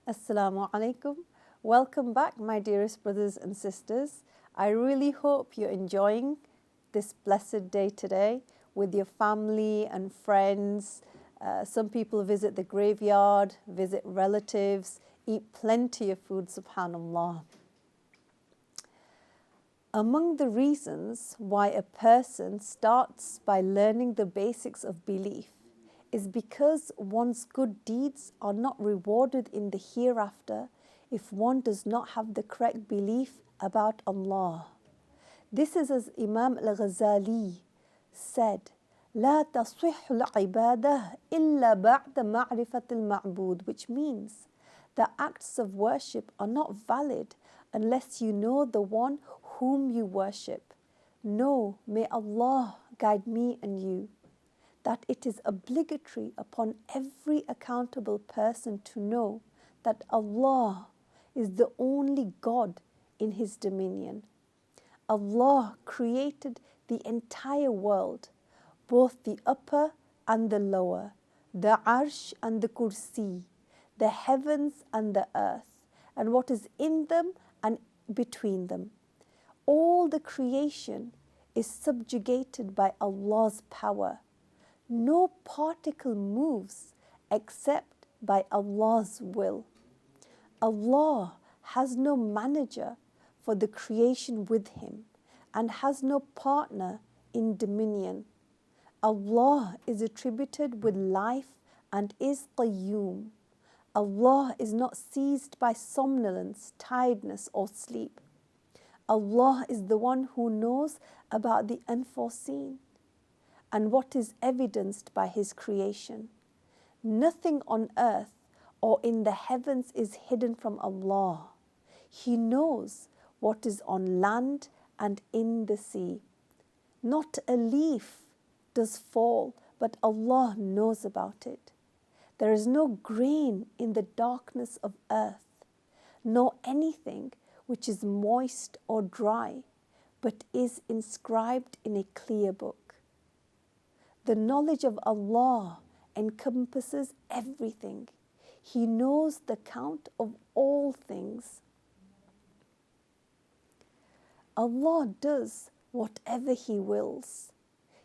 Assalamu alaikum. Welcome back, my dearest brothers and sisters. I really hope you're enjoying this blessed day today with your family and friends. Some people visit the graveyard, visit relatives, eat plenty of food, subhanAllah. Among the reasons why a person starts by learning the basics of belief is because one's good deeds are not rewarded in the hereafter if one does not have the correct belief about Allah. This is as Imam al-Ghazali said, لا تصح العبادة إلا بعد معرفة المعبود, which means the acts of worship are not valid unless you know the one whom you worship. No, may Allah guide me and you, that it is obligatory upon every accountable person to know that Allah is the only God in His dominion. Allah created the entire world, both the upper and the lower, the arsh and the kursi, the heavens and the earth, and what is in them and between them. All the creation is subjugated by Allah's power. No particle moves except by Allah's will. Allah has no manager for the creation with Him and has no partner in dominion. Allah is attributed with life and is Qayyum. Allah is not seized by somnolence, tiredness or sleep. Allah is the one who knows about the unforeseen and what is evidenced by His creation. Nothing on earth or in the heavens is hidden from Allah. He knows what is on land and in the sea. Not a leaf does fall, but Allah knows about it. There is no grain in the darkness of earth, nor anything which is moist or dry, but is inscribed in a clear book. The knowledge of Allah encompasses everything. He knows the count of all things. Allah does whatever He wills.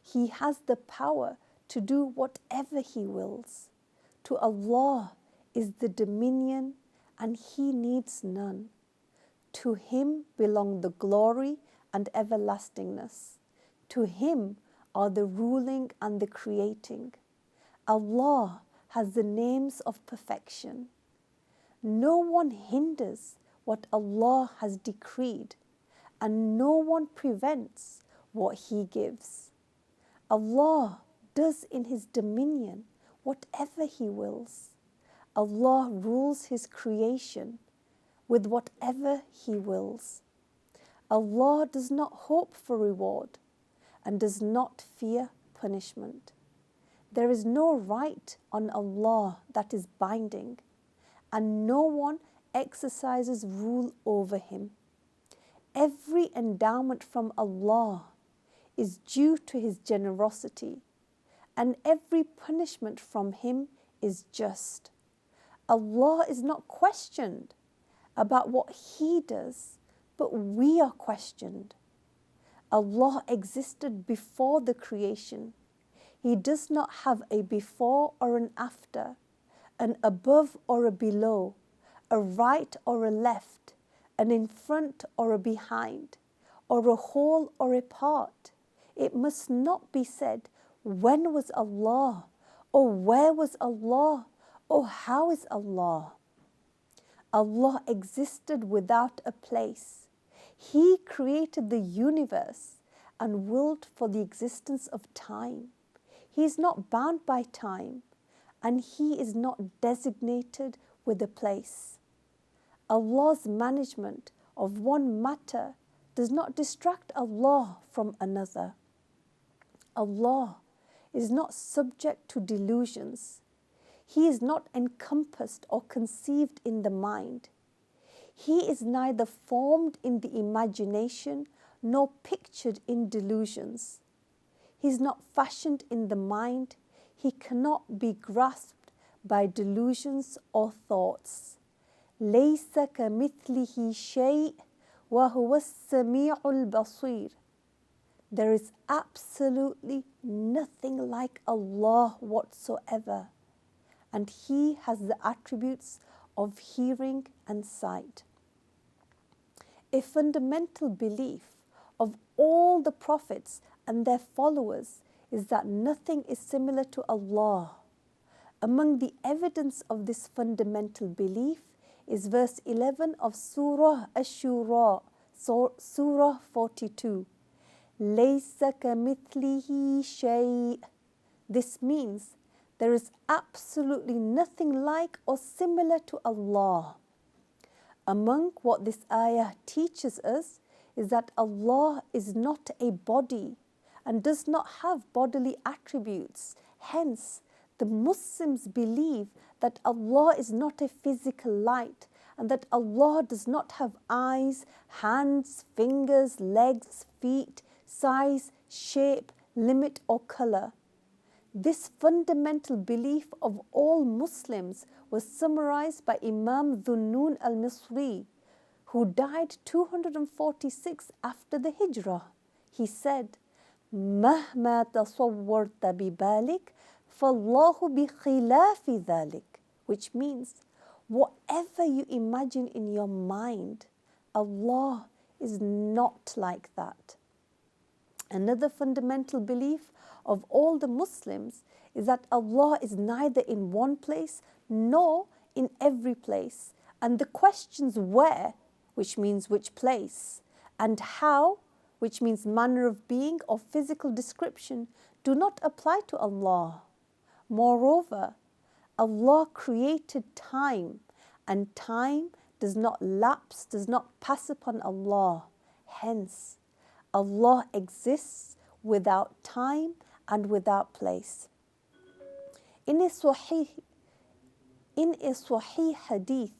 He has the power to do whatever He wills. To Allah is the dominion, and He needs none. To Him belong the glory and everlastingness. To Him are the ruling and the creating. Allah has the names of perfection. No one hinders what Allah has decreed, and no one prevents what He gives. Allah does in His dominion whatever He wills. Allah rules His creation with whatever He wills. Allah does not hope for reward and does not fear punishment. There is no right on Allah that is binding, and no one exercises rule over Him. Every endowment from Allah is due to His generosity, and every punishment from Him is just. Allah is not questioned about what He does, but we are questioned. Allah existed before the creation. He does not have a before or an after, an above or a below, a right or a left, an in front or a behind, or a whole or a part. It must not be said, when was Allah, or where was Allah, or how is Allah? Allah existed without a place. He created the universe and willed for the existence of time. He is not bound by time, and He is not designated with a place. Allah's management of one matter does not distract Allah from another. Allah is not subject to delusions. He is not encompassed or conceived in the mind. He is neither formed in the imagination nor pictured in delusions. He is not fashioned in the mind. He cannot be grasped by delusions or thoughts. لَيْسَ كَمِثْلِهِ شَيْءٌ وَهُوَ السَّمِيعُ الْبَصِيرُ. There is absolutely nothing like Allah whatsoever, and He has the attributes of hearing and sight. A fundamental belief of all the prophets and their followers is that nothing is similar to Allah. Among the evidence of this fundamental belief is verse 11 of Surah Ash-Shura, Surah 42. لَيْسَ كَمِثْلِهِ شَيْءٌ. This means there is absolutely nothing like or similar to Allah. Among what this ayah teaches us is that Allah is not a body and does not have bodily attributes. Hence, the Muslims believe that Allah is not a physical light and that Allah does not have eyes, hands, fingers, legs, feet, size, shape, limit or color. This fundamental belief of all Muslims was summarized by Imam Dhunnun al-Misri, who died 246 after the Hijrah. He said, مَهْمَا تَصَوَّرْتَ بِبَالِكَ فَاللَّهُ بِخِلَافِ ذَلِكَ, which means, whatever you imagine in your mind, Allah is not like that. Another fundamental belief of all the Muslims is that Allah is neither in one place nor in every place. And the questions where, which means which place, and how, which means manner of being or physical description, do not apply to Allah. Moreover, Allah created time, and time does not lapse, does not pass upon Allah. Hence, Allah exists without time and without place. In a Sahih hadith,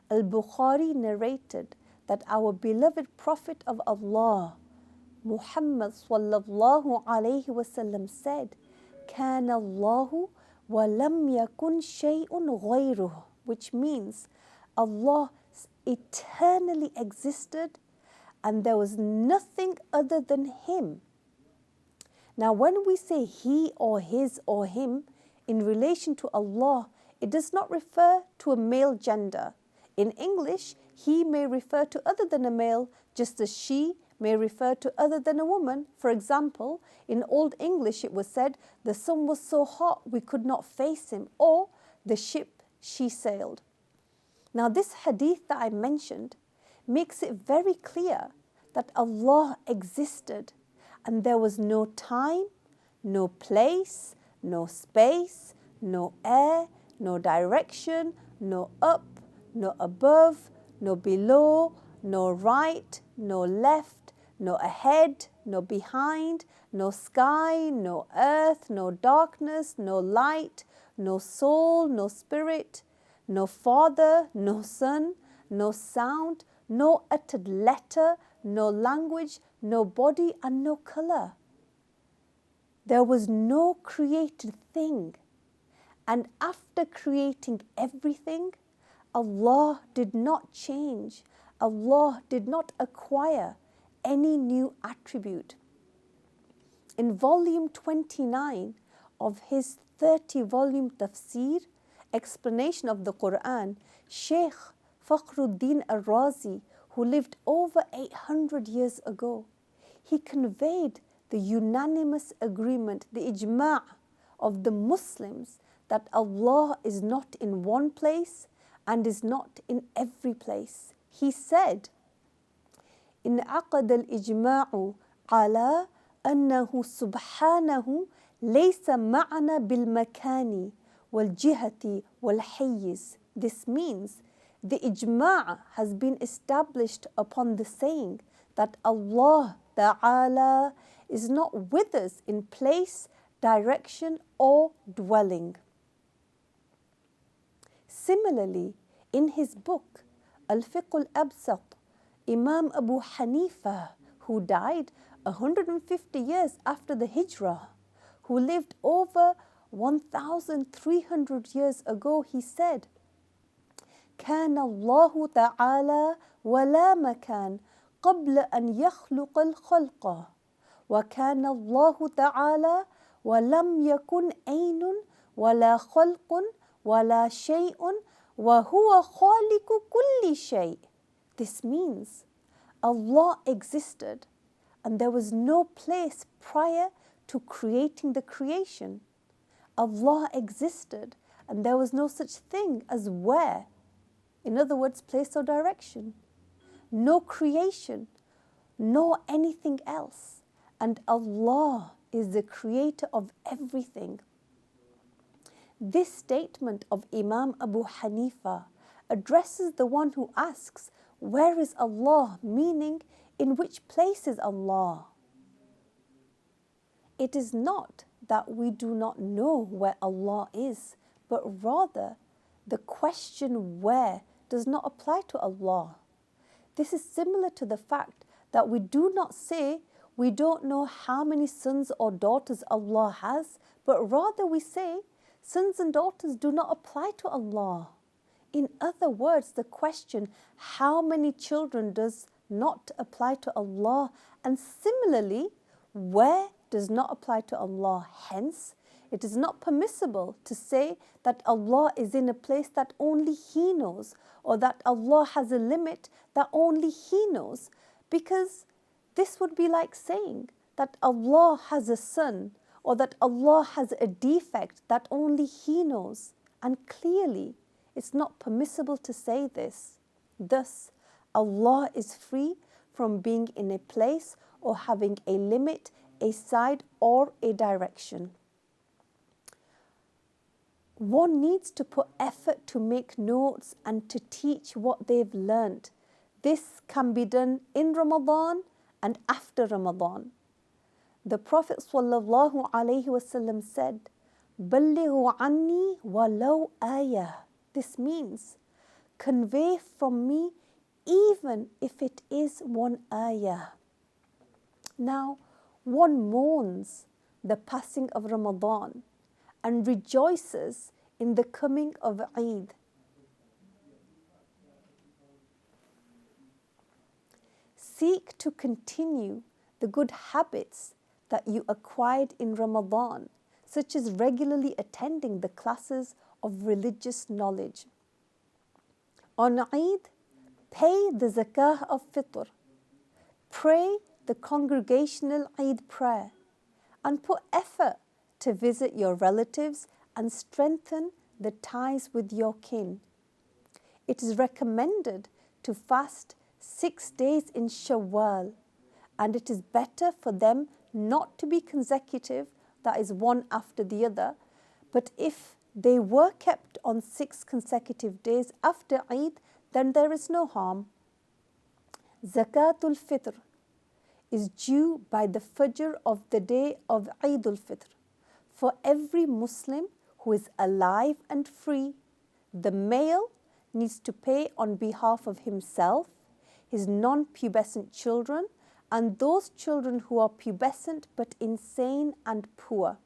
Al-Bukhari narrated that our beloved Prophet of Allah, Muhammad sallallahu alayhi wasallam, said, كَانَ اللَّهُ وَلَمْ يَكُنْ شَيْءٌ غَيْرُهُ, which means Allah eternally existed and there was nothing other than Him. Now, when we say he or his or him in relation to Allah, it does not refer to a male gender. In English, he may refer to other than a male, just as she may refer to other than a woman. For example, in Old English it was said, the sun was so hot we could not face him, or the ship she sailed. Now, this hadith that I mentioned makes it very clear that Allah existed and there was no time, no place, no space, no air, no direction, no up, no above, no below, no right, no left, no ahead, no behind, no sky, no earth, no darkness, no light, no soul, no spirit, no father, no son, no sound, no uttered letter, no language, no body and no color. There was no created thing. And after creating everything, Allah did not change. Allah did not acquire any new attribute. In volume 29 of his 30-volume tafsir, explanation of the Quran, Sheikh Fakhruddin al-Razi, who lived over 800 years ago, he conveyed the unanimous agreement, the ijma' of the Muslims, that Allah is not in one place and is not in every place. He said, إن عقد الإجماع على أنه سبحانه ليس معنى بالمكان والجهة والحيز. This means the ijma' has been established upon the saying that Allah Ta'ala is not with us in place, direction or dwelling. Similarly, in his book Al-Fiqh al-Absat, Imam Abu Hanifa, who died 150 years after the Hijrah, who lived over 1,300 years ago, he said, كان الله تعالى ولا مكان قبل أن يخلق الخلق وكان الله تعالى ولم يكن عين ولا خلق ولا شيء وهو خالق كل شيء. This means Allah existed and there was no place prior to creating the creation. Allah existed and there was no such thing as where. In other words, place or direction. No creation, no anything else. And Allah is the creator of everything. This statement of Imam Abu Hanifa addresses the one who asks, where is Allah? Meaning, in which place is Allah? It is not that we do not know where Allah is, but rather the question where does not apply to Allah. This is similar to the fact that we do not say we don't know how many sons or daughters Allah has, but rather we say sons and daughters do not apply to Allah. In other words, the question how many children does not apply to Allah, and similarly, where does not apply to Allah. Hence, it is not permissible to say that Allah is in a place that only He knows, or that Allah has a limit that only He knows, because this would be like saying that Allah has a son, or that Allah has a defect that only He knows. And clearly, it's not permissible to say this. Thus, Allah is free from being in a place or having a limit, a side or a direction. One needs to put effort to make notes and to teach what they've learnt. This can be done in Ramadan and after Ramadan. The Prophet ﷺ said, بَلِّغُوا عَنِّي وَلَوْ آيَةً. This means, convey from me even if it is one ayah. Now, one mourns the passing of Ramadan and rejoices in the coming of Eid. Seek to continue the good habits that you acquired in Ramadan, such as regularly attending the classes of religious knowledge. On Eid, pay the zakah of fitr, pray the congregational Eid prayer, and put effort to visit your relatives and strengthen the ties with your kin. It is recommended to fast 6 days in Shawwal, and it is better for them not to be consecutive, that is one after the other, but if they were kept on 6 consecutive days after Eid, then there is no harm. Zakatul Fitr is due by the Fajr of the day of Eid al-Fitr. For every Muslim who is alive and free, the male needs to pay on behalf of himself, his non-pubescent children, and those children who are pubescent but insane and poor.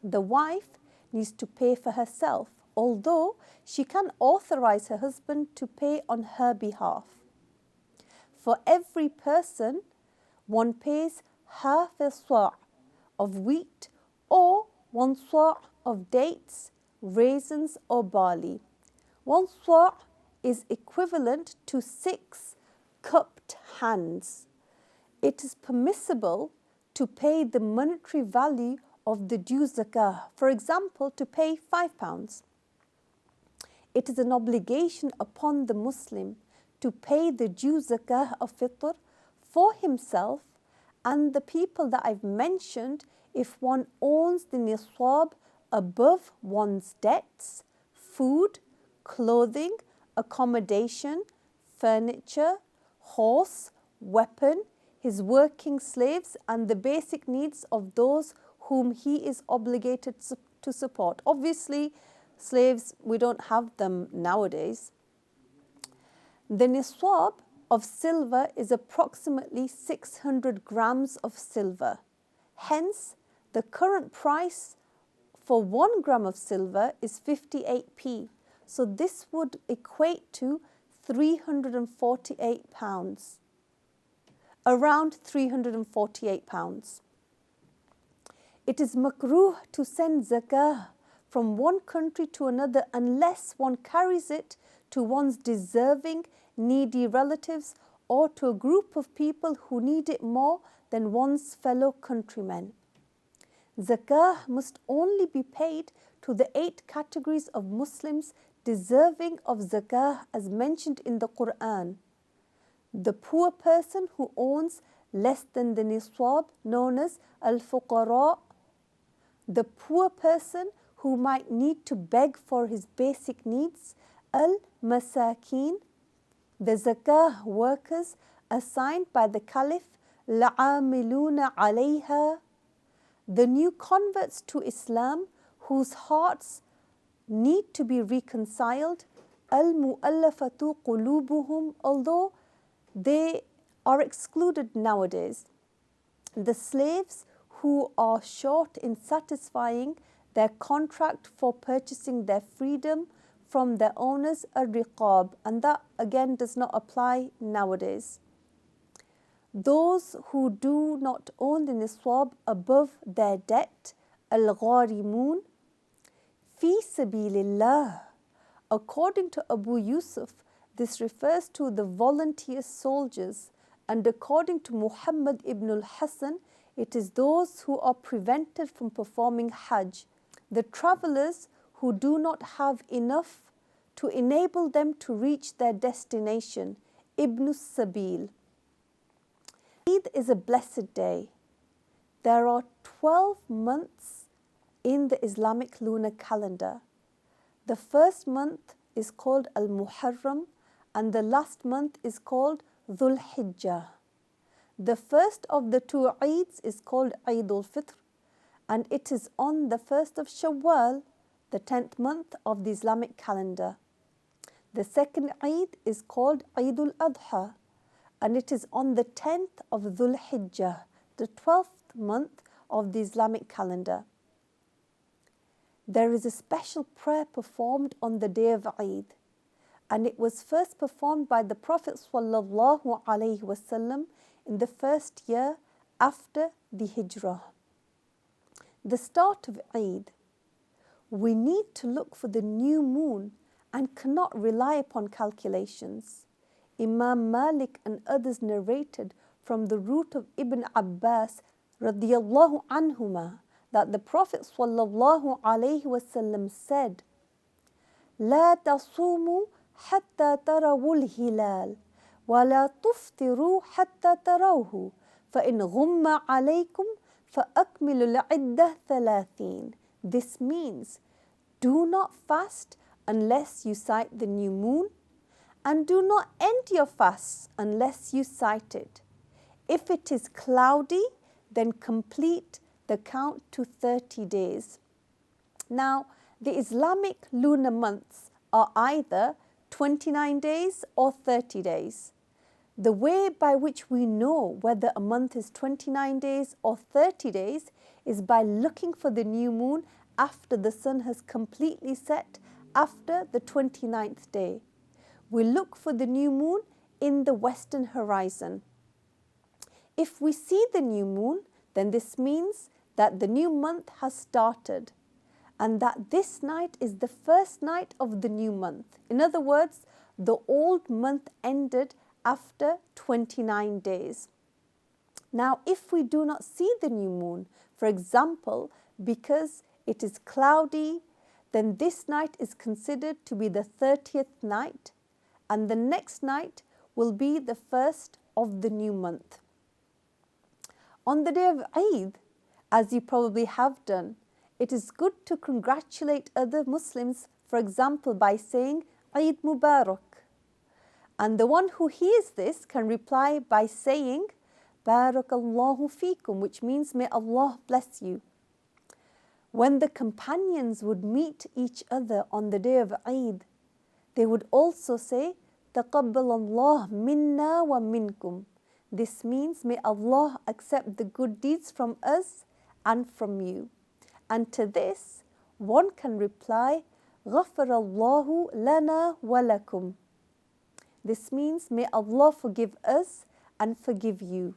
The wife needs to pay for herself, although she can authorize her husband to pay on her behalf. For every person, one pays half a sa' of wheat or 1 sa' of dates, raisins or barley. 1 sa' is equivalent to 6 cupped hands. It is permissible to pay the monetary value of the due zakah, for example, to pay £5. It is an obligation upon the Muslim to pay the due zakah of fitr for himself and the people that I've mentioned if one owns the niswab above one's debts, food, clothing, accommodation, furniture, horse, weapon, his working slaves, and the basic needs of those whom he is obligated to support. Obviously, slaves, we don't have them nowadays. The niswab of silver is approximately 600 grams of silver. Hence, the current price for 1 gram of silver is 58p. So this would equate to £348, around £348. It is makruh to send zakah from one country to another unless one carries it to one's deserving, needy relatives or to a group of people who need it more than one's fellow countrymen. Zakah must only be paid to the 8 categories of Muslims deserving of zakah as mentioned in the Quran. The poor person who owns less than the niswab, known as al-fuqara. The poor person who might need to beg for his basic needs, al-masakin. The zakah workers assigned by the Caliph, la'amiluna alayha. The new converts to Islam whose hearts need to be reconciled, al-mu'allafatu qulubuhum, although they are excluded nowadays. The slaves who are short in satisfying their contract for purchasing their freedom from their owners, ar-riqab, and that again does not apply nowadays. Those who do not own the niswab above their debt, al-gharimun, fi sabilillah. According to Abu Yusuf, this refers to the volunteer soldiers, and according to Muhammad ibn al-Hasan, it is those who are prevented from performing Hajj, the travellers who do not have enough to enable them to reach their destination, Ibn Sabil. Eid is a blessed day. There are 12 months in the Islamic lunar calendar. The first month is called Al-Muharram and the last month is called Dhul Hijjah. The first of the 2 Eids is called Eid al-Fitr and it is on the 1st of Shawwal, the 10th month of the Islamic calendar. The second Eid is called Eid al-Adha and it is on the 10th of Dhul Hijjah, the 12th month of the Islamic calendar. There is a special prayer performed on the day of Eid, and it was first performed by the Prophet ﷺ in the first year after the Hijrah. The start of Eid. We need to look for the new moon and cannot rely upon calculations. Imam Malik and others narrated from the root of Ibn Abbas radiyallahu anhuma that the Prophet ﷺ said, لا تصوموا حتى تروا الهلال ولا تفطروا حتى تروه فإن غم عليكم فأكملوا العدة 30. This means, do not fast unless you sight the new moon, and do not end your fasts unless you sight it. If it is cloudy, then complete the count to 30 days. Now, the Islamic lunar months are either 29 days or 30 days. The way by which we know whether a month is 29 days or 30 days is by looking for the new moon after the sun has completely set after the 29th day. We look for the new moon in the western horizon. If we see the new moon, then this means that the new month has started and that this night is the first night of the new month. In other words, the old month ended after 29 days. Now, if we do not see the new moon, for example, because it is cloudy, then this night is considered to be the 30th night, and the next night will be the first of the new month. On the day of Eid, as you probably have done, it is good to congratulate other Muslims, for example, by saying Eid Mubarak. And the one who hears this can reply by saying Barakallahu feekum, which means may Allah bless you. When the companions would meet each other on the day of Eid, they would also say Taqabbalallah minna wa minkum. This means may Allah accept the good deeds from us and from you. And to this, one can reply غَفَرَ اللَّهُ لَنَا وَلَكُمْ. This means, may Allah forgive us and forgive you.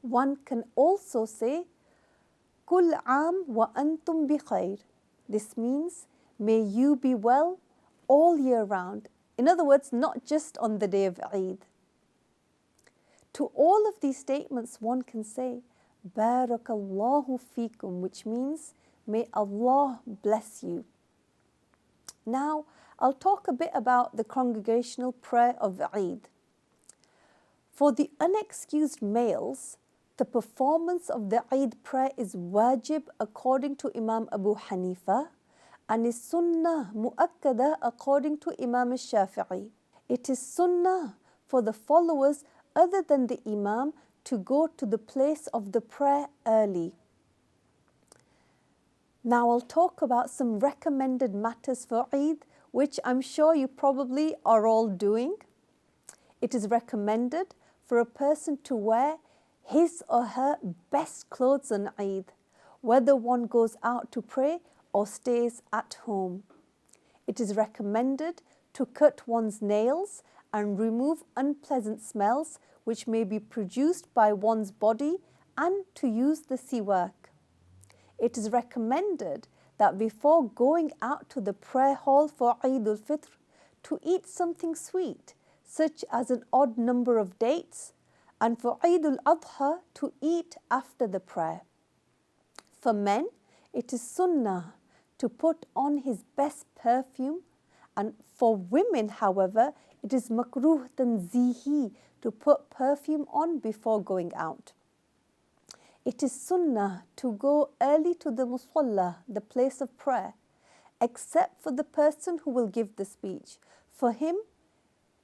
One can also say, كُلْ عَامٌ وَأَنْتُمْ بِخَيْرٍ. This means, may you be well all year round. In other words, not just on the day of Eid. To all of these statements, one can say, Barakallahu feekum, which means, may Allah bless you. Now, I'll talk a bit about the congregational prayer of Eid. For the unexcused males, the performance of the Eid prayer is wajib according to Imam Abu Hanifa and is sunnah mu'akkada according to Imam Shafi'i. It is sunnah for the followers other than the Imam to go to the place of the prayer early. Now I'll talk about some recommended matters for Eid, which I'm sure you probably are all doing. It is recommended for a person to wear his or her best clothes on Eid, whether one goes out to pray or stays at home. It is recommended to cut one's nails and remove unpleasant smells which may be produced by one's body, and to use the siwak. It is recommended that before going out to the prayer hall for Eid al-Fitr, to eat something sweet, such as an odd number of dates, and for Eid al-Adha to eat after the prayer. For men, it is sunnah to put on his best perfume, and for women, however, it is makruh tanzihi to put perfume on before going out. It is sunnah to go early to the musalla, the place of prayer, except for the person who will give the speech. For him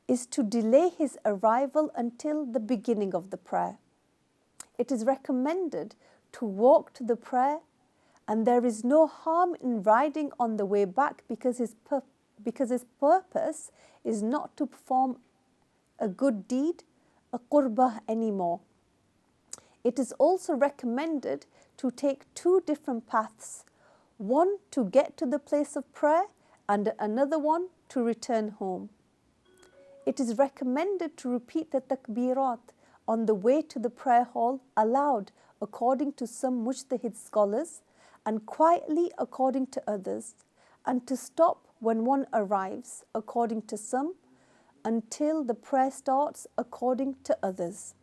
is to delay his arrival until the beginning of the prayer. It is recommended to walk to the prayer, and there is no harm in riding on the way back because his purpose is not to perform a good deed, a qurbah anymore. It is also recommended to take two different paths, one to get to the place of prayer and another one to return home. It is recommended to repeat the takbirat on the way to the prayer hall aloud according to some mujtahid scholars and quietly according to others, and to stop when one arrives according to some until the prayer starts according to others.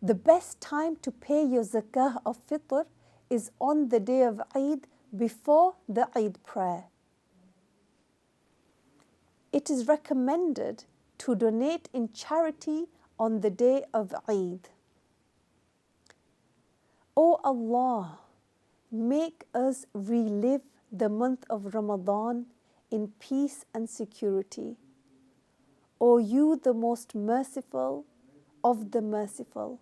The best time to pay your zakah of fitr is on the day of Eid before the Eid prayer. It is recommended to donate in charity on the day of Eid. O Allah, make us relive the month of Ramadan in peace and security. O you, the most merciful of the merciful.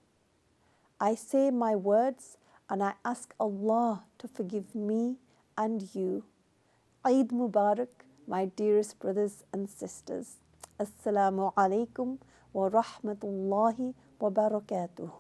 I say my words and I ask Allah to forgive me and you. Eid Mubarak, my dearest brothers and sisters. Assalamu alaikum wa rahmatullahi wa barakatuh.